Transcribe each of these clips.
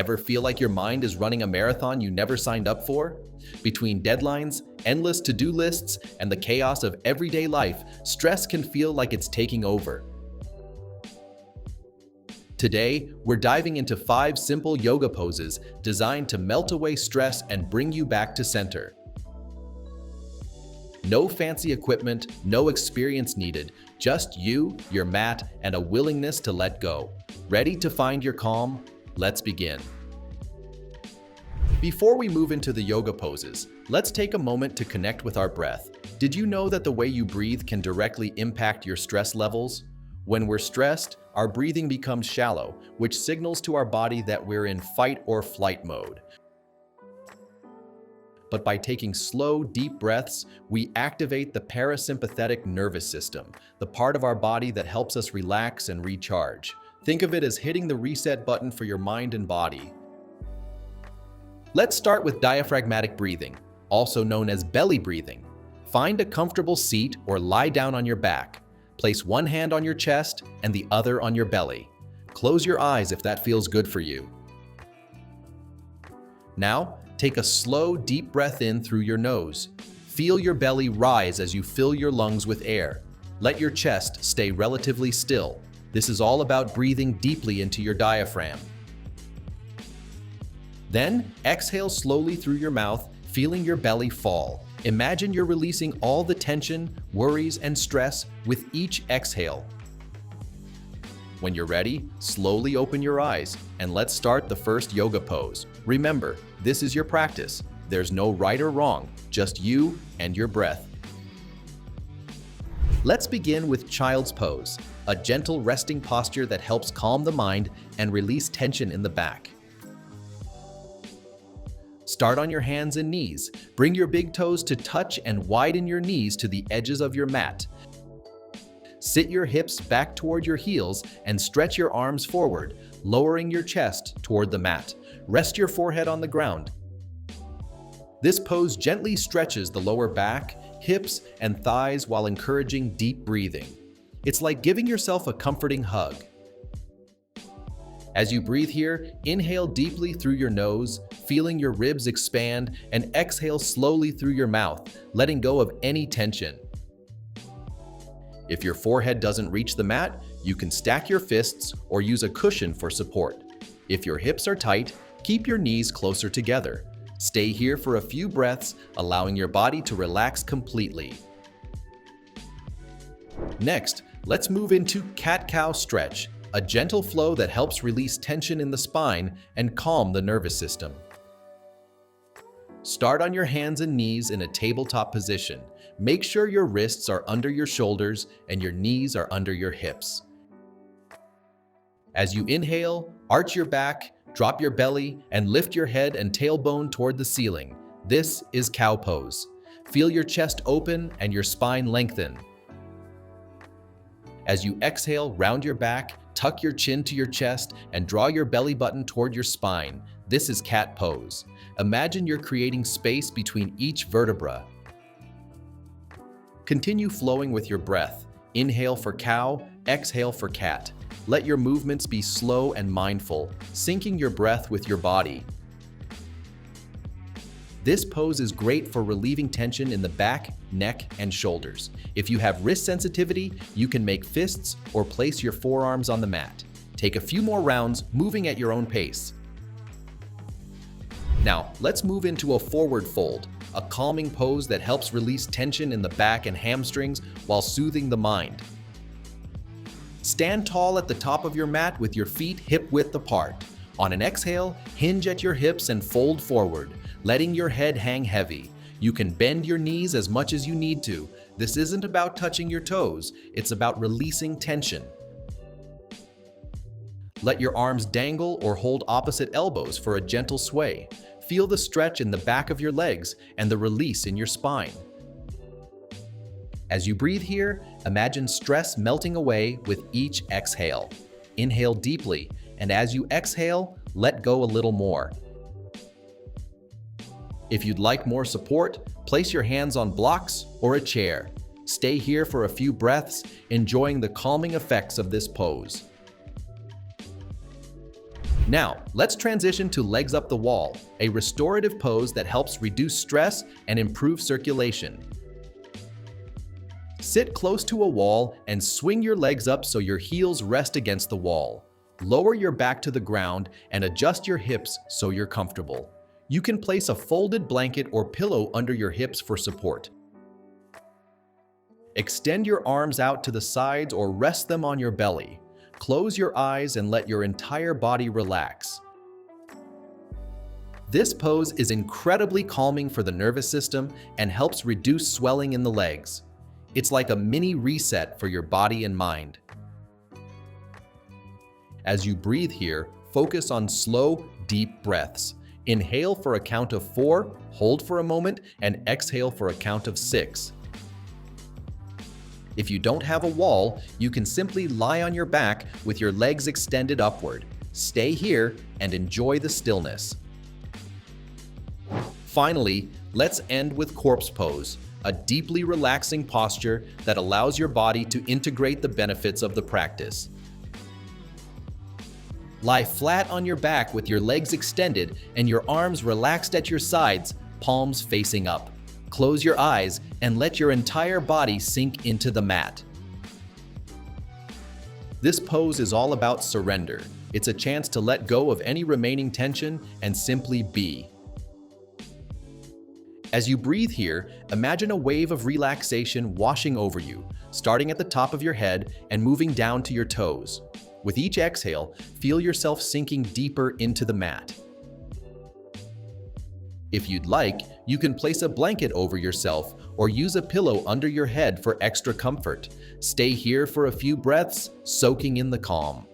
Ever feel like your mind is running a marathon you never signed up for? Between deadlines, endless to-do lists, and the chaos of everyday life, stress can feel like it's taking over. Today, we're diving into 5 simple yoga poses designed to melt away stress and bring you back to center. No fancy equipment, no experience needed, just you, your mat, and a willingness to let go. Ready to find your calm? Let's begin. Before we move into the yoga poses, let's take a moment to connect with our breath. Did you know that the way you breathe can directly impact your stress levels? When we're stressed, our breathing becomes shallow, which signals to our body that we're in fight or flight mode. But by taking slow, deep breaths, we activate the parasympathetic nervous system, the part of our body that helps us relax and recharge. Think of it as hitting the reset button for your mind and body. Let's start with diaphragmatic breathing, also known as belly breathing. Find a comfortable seat or lie down on your back. Place one hand on your chest and the other on your belly. Close your eyes if that feels good for you. Now, take a slow, deep breath in through your nose. Feel your belly rise as you fill your lungs with air. Let your chest stay relatively still. This is all about breathing deeply into your diaphragm. Then, exhale slowly through your mouth, feeling your belly fall. Imagine you're releasing all the tension, worries, and stress with each exhale. When you're ready, slowly open your eyes, and let's start the first yoga pose. Remember, this is your practice. There's no right or wrong, just you and your breath. Let's begin with child's pose, a gentle resting posture that helps calm the mind and release tension in the back. Start on your hands and knees. Bring your big toes to touch and widen your knees to the edges of your mat. Sit your hips back toward your heels and stretch your arms forward, lowering your chest toward the mat. Rest your forehead on the ground. This pose gently stretches the lower back, hips, and thighs while encouraging deep breathing. It's like giving yourself a comforting hug. As you breathe here, inhale deeply through your nose, feeling your ribs expand, and exhale slowly through your mouth, letting go of any tension. If your forehead doesn't reach the mat, you can stack your fists or use a cushion for support. If your hips are tight, keep your knees closer together. Stay here for a few breaths, allowing your body to relax completely. Next, let's move into cat-cow stretch, a gentle flow that helps release tension in the spine and calm the nervous system. Start on your hands and knees in a tabletop position. Make sure your wrists are under your shoulders and your knees are under your hips. As you inhale, arch your back, drop your belly, and lift your head and tailbone toward the ceiling. This is cow pose. Feel your chest open and your spine lengthen. As you exhale, round your back, tuck your chin to your chest, and draw your belly button toward your spine. This is cat pose. Imagine you're creating space between each vertebra. Continue flowing with your breath. Inhale for cow, exhale for cat. Let your movements be slow and mindful, syncing your breath with your body. This pose is great for relieving tension in the back, neck, and shoulders. If you have wrist sensitivity, you can make fists or place your forearms on the mat. Take a few more rounds, moving at your own pace. Now, let's move into a forward fold, a calming pose that helps release tension in the back and hamstrings while soothing the mind. Stand tall at the top of your mat with your feet hip-width apart. On an exhale, hinge at your hips and fold forward, letting your head hang heavy. You can bend your knees as much as you need to. This isn't about touching your toes, it's about releasing tension. Let your arms dangle or hold opposite elbows for a gentle sway. Feel the stretch in the back of your legs and the release in your spine. As you breathe here, imagine stress melting away with each exhale. Inhale deeply, and as you exhale, let go a little more. If you'd like more support, place your hands on blocks or a chair. Stay here for a few breaths, enjoying the calming effects of this pose. Now, let's transition to legs up the wall, a restorative pose that helps reduce stress and improve circulation. Sit close to a wall and swing your legs up so your heels rest against the wall. Lower your back to the ground and adjust your hips so you're comfortable. You can place a folded blanket or pillow under your hips for support. Extend your arms out to the sides or rest them on your belly. Close your eyes and let your entire body relax. This pose is incredibly calming for the nervous system and helps reduce swelling in the legs. It's like a mini reset for your body and mind. As you breathe here, focus on slow, deep breaths. Inhale for a count of 4, hold for a moment, and exhale for a count of 6. If you don't have a wall, you can simply lie on your back with your legs extended upward. Stay here and enjoy the stillness. Finally, let's end with corpse pose, a deeply relaxing posture that allows your body to integrate the benefits of the practice. Lie flat on your back with your legs extended and your arms relaxed at your sides, palms facing up. Close your eyes and let your entire body sink into the mat. This pose is all about surrender. It's a chance to let go of any remaining tension and simply be. As you breathe here, imagine a wave of relaxation washing over you, starting at the top of your head and moving down to your toes. With each exhale, feel yourself sinking deeper into the mat. If you'd like, you can place a blanket over yourself or use a pillow under your head for extra comfort. Stay here for a few breaths, soaking in the calm.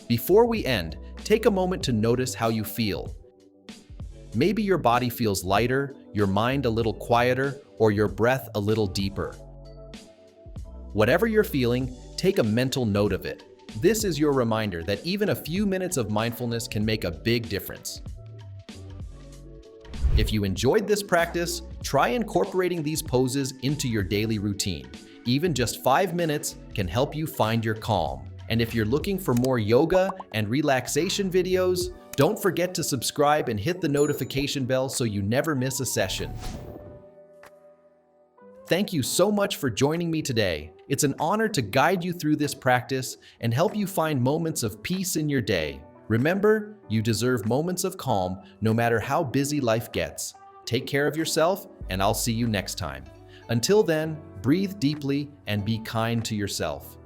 Before we end, take a moment to notice how you feel. Maybe your body feels lighter, your mind a little quieter, or your breath a little deeper. Whatever you're feeling, take a mental note of it. This is your reminder that even a few minutes of mindfulness can make a big difference. If you enjoyed this practice, try incorporating these poses into your daily routine. Even just 5 minutes can help you find your calm. And if you're looking for more yoga and relaxation videos, don't forget to subscribe and hit the notification bell so you never miss a session. Thank you so much for joining me today. It's an honor to guide you through this practice and help you find moments of peace in your day. Remember, you deserve moments of calm no matter how busy life gets. Take care of yourself, and I'll see you next time. Until then, breathe deeply and be kind to yourself.